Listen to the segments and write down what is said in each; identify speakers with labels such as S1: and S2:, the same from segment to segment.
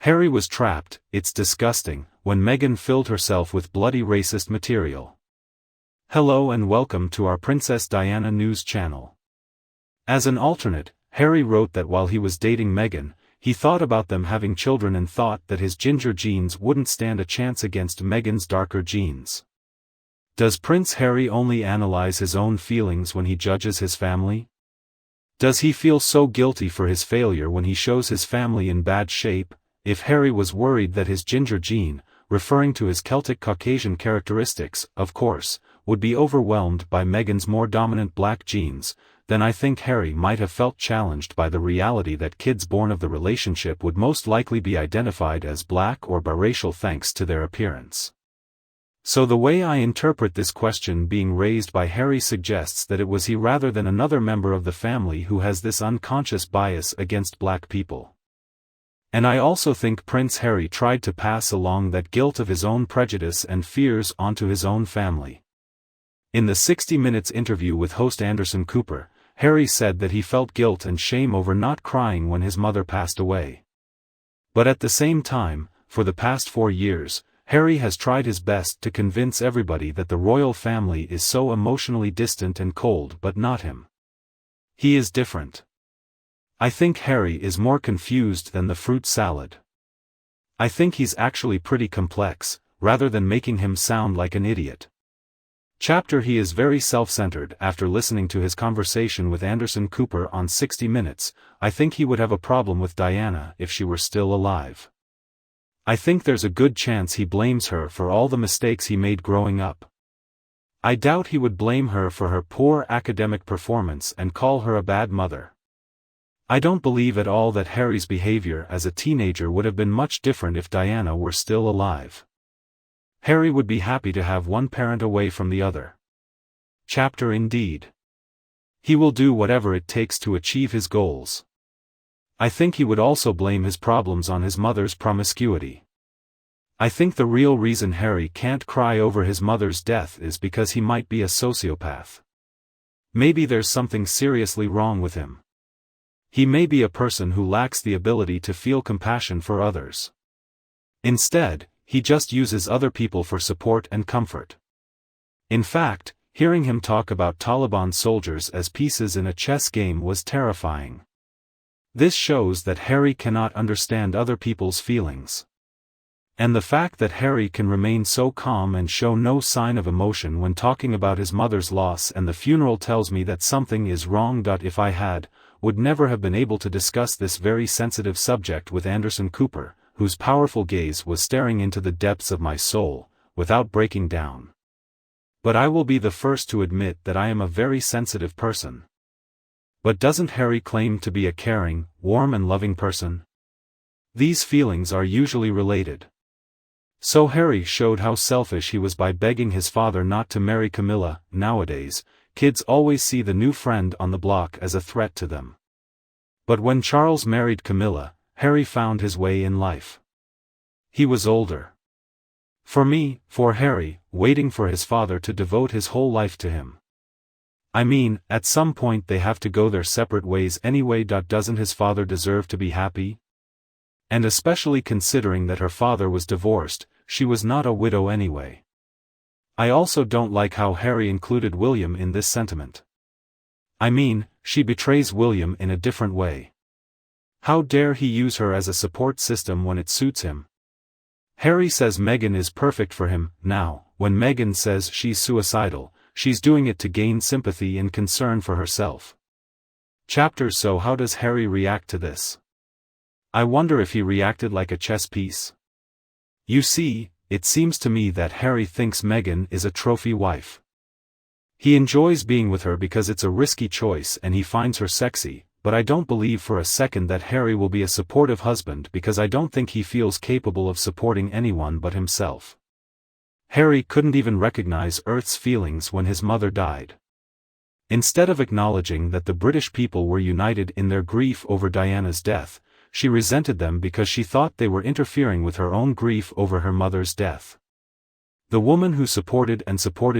S1: Harry was trapped, it's disgusting, when Meghan filled herself with bloody racist material. Hello and welcome to our Princess Diana news channel. As an alternate, Harry wrote that while he was dating Meghan, he thought about them having children and thought that his ginger genes wouldn't stand a chance against Meghan's darker genes. Does Prince Harry only analyze his own feelings when he judges his family? Does he feel so guilty for his failure when he shows his family in bad shape? If Harry was worried that his ginger gene, referring to his Celtic Caucasian characteristics, of course, would be overwhelmed by Meghan's more dominant black genes, then I think Harry might have felt challenged by the reality that kids born of the relationship would most likely be identified as black or biracial thanks to their appearance. So the way I interpret this question being raised by Harry suggests that it was he rather than another member of the family who has this unconscious bias against black people. And I also think Prince Harry tried to pass along that guilt of his own prejudice and fears onto his own family. In the 60 Minutes interview with host Anderson Cooper, Harry said that he felt guilt and shame over not crying when his mother passed away. But at the same time, for the past 4 years, Harry has tried his best to convince everybody that the royal family is so emotionally distant and cold, but not him. He is different. I think Harry is more confused than the fruit salad. I think he's actually pretty complex, rather than making him sound like an idiot. Chapter He is very self-centered. After listening to his conversation with Anderson Cooper on 60 Minutes, I think he would have a problem with Diana if she were still alive. I think there's a good chance he blames her for all the mistakes he made growing up. I doubt he would blame her for her poor academic performance and call her a bad mother. I don't believe at all that Harry's behavior as a teenager would have been much different if Diana were still alive. Harry would be happy to have one parent away from the other. Chapter Indeed. He will do whatever it takes to achieve his goals. I think he would also blame his problems on his mother's promiscuity. I think the real reason Harry can't cry over his mother's death is because he might be a sociopath. Maybe there's something seriously wrong with him. He may be a person who lacks the ability to feel compassion for others. Instead, he just uses other people for support and comfort. In fact, hearing him talk about Taliban soldiers as pieces in a chess game was terrifying. This shows that Harry cannot understand other people's feelings. And the fact that Harry can remain so calm and show no sign of emotion when talking about his mother's loss and the funeral tells me that something is wrong. If I would never have been able to discuss this very sensitive subject with Anderson Cooper, whose powerful gaze was staring into the depths of my soul, without breaking down. But I will be the first to admit that I am a very sensitive person. But doesn't Harry claim to be a caring, warm and loving person? These feelings are usually related. So Harry showed how selfish he was by begging his father not to marry Camilla. Nowadays, kids always see the new friend on the block as a threat to them. But when Charles married Camilla, Harry found his way in life. He was older. For Harry, waiting for his father to devote his whole life to him. I mean, at some point they have to go their separate ways anyway. Doesn't his father deserve to be happy? And especially considering that her father was divorced, she was not a widow anyway. I also don't like how Harry included William in this sentiment. I mean, she betrays William in a different way. How dare he use her as a support system when it suits him? Harry says Meghan is perfect for him. Now, when Meghan says she's suicidal, she's doing it to gain sympathy and concern for herself. Chapter So how does Harry react to this? I wonder if he reacted like a chess piece. You see, it seems to me that Harry thinks Meghan is a trophy wife. He enjoys being with her because it's a risky choice and he finds her sexy, but I don't believe for a second that Harry will be a supportive husband because I don't think he feels capable of supporting anyone but himself. Harry couldn't even recognize Earth's feelings when his mother died. Instead of acknowledging that the British people were united in their grief over Diana's death, she resented them because she thought they were interfering with her own grief over her mother's death. The woman who supported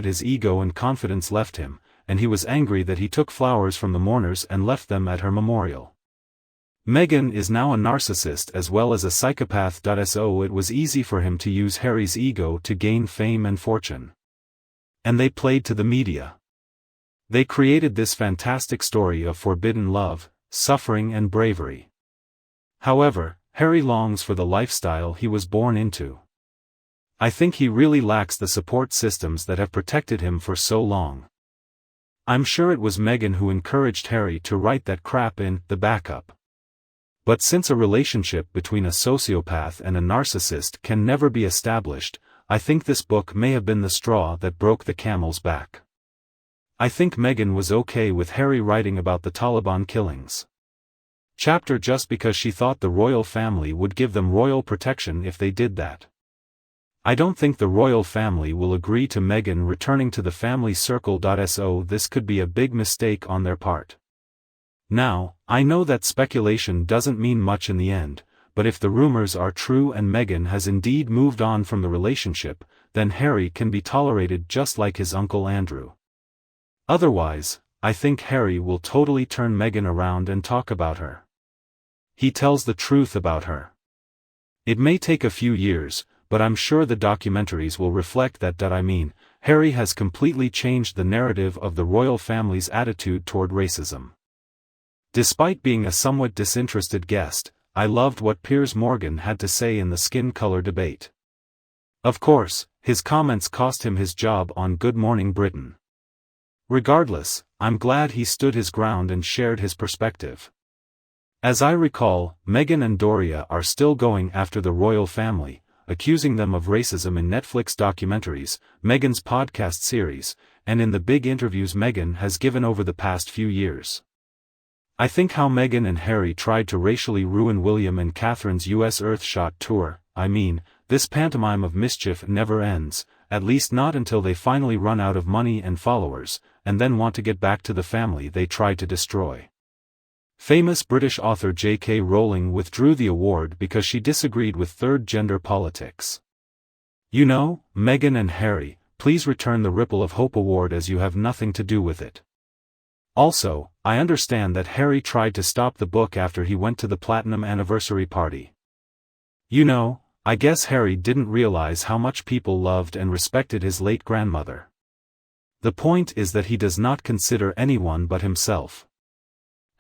S1: his ego and confidence left him, and he was angry that he took flowers from the mourners and left them at her memorial. Meghan is now a narcissist as well as a psychopath. So it was easy for him to use Harry's ego to gain fame and fortune. And they played to the media. They created this fantastic story of forbidden love, suffering and bravery. However, Harry longs for the lifestyle he was born into. I think he really lacks the support systems that have protected him for so long. I'm sure it was Meghan who encouraged Harry to write that crap in The Backup. But since a relationship between a sociopath and a narcissist can never be established, I think this book may have been the straw that broke the camel's back. I think Meghan was okay with Harry writing about the Taliban killings chapter just because she thought the royal family would give them royal protection if they did that. I don't think the royal family will agree to Meghan returning to the family circle. So this could be a big mistake on their part. Now, I know that speculation doesn't mean much in the end, but if the rumors are true and Meghan has indeed moved on from the relationship, then Harry can be tolerated just like his uncle Andrew. Otherwise, I think Harry will totally turn Meghan around and talk about her. He tells the truth about her. It may take a few years, but I'm sure the documentaries will reflect that. Harry has completely changed the narrative of the royal family's attitude toward racism. Despite being a somewhat disinterested guest, I loved what Piers Morgan had to say in the skin color debate. Of course, his comments cost him his job on Good Morning Britain. Regardless, I'm glad he stood his ground and shared his perspective. As I recall, Meghan and Doria are still going after the royal family, accusing them of racism in Netflix documentaries, Meghan's podcast series, and in the big interviews Meghan has given over the past few years. I think how Meghan and Harry tried to racially ruin William and Catherine's US Earthshot tour, this pantomime of mischief never ends, at least not until they finally run out of money and followers, and then want to get back to the family they tried to destroy. Famous British author J.K. Rowling withdrew the award because she disagreed with third-gender politics. You know, Meghan and Harry, please return the Ripple of Hope award as you have nothing to do with it. Also, I understand that Harry tried to stop the book after he went to the platinum anniversary party. You know, I guess Harry didn't realize how much people loved and respected his late grandmother. The point is that he does not consider anyone but himself.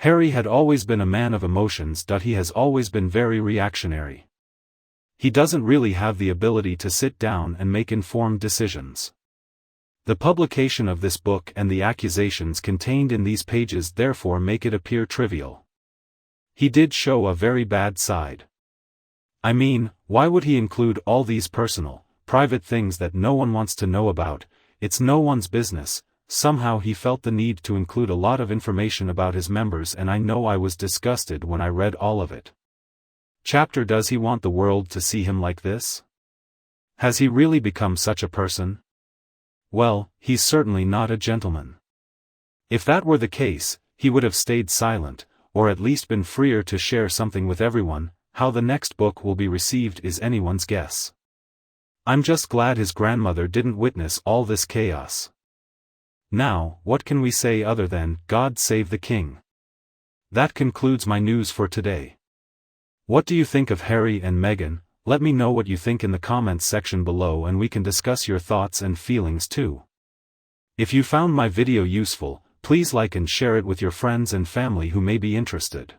S1: Harry had always been a man of emotions. He has always been very reactionary. He doesn't really have the ability to sit down and make informed decisions. The publication of this book and the accusations contained in these pages therefore make it appear trivial. He did show a very bad side. Why would he include all these personal, private things that no one wants to know about? It's no one's business. Somehow he felt the need to include a lot of information about his members, and I know I was disgusted when I read all of it. Chapter: Does he want the world to see him like this? Has he really become such a person? Well, he's certainly not a gentleman. If that were the case, he would have stayed silent, or at least been freer to share something with everyone. How the next book will be received is anyone's guess. I'm just glad his grandmother didn't witness all this chaos. Now, what can we say other than, God save the king? That concludes my news for today. What do you think of Harry and Meghan? Let me know what you think in the comments section below, and we can discuss your thoughts and feelings too. If you found my video useful, please like and share it with your friends and family who may be interested.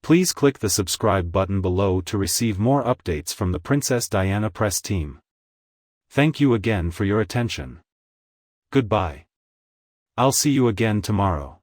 S1: Please click the subscribe button below to receive more updates from the Princess Diana Press team. Thank you again for your attention. Goodbye. I'll see you again tomorrow.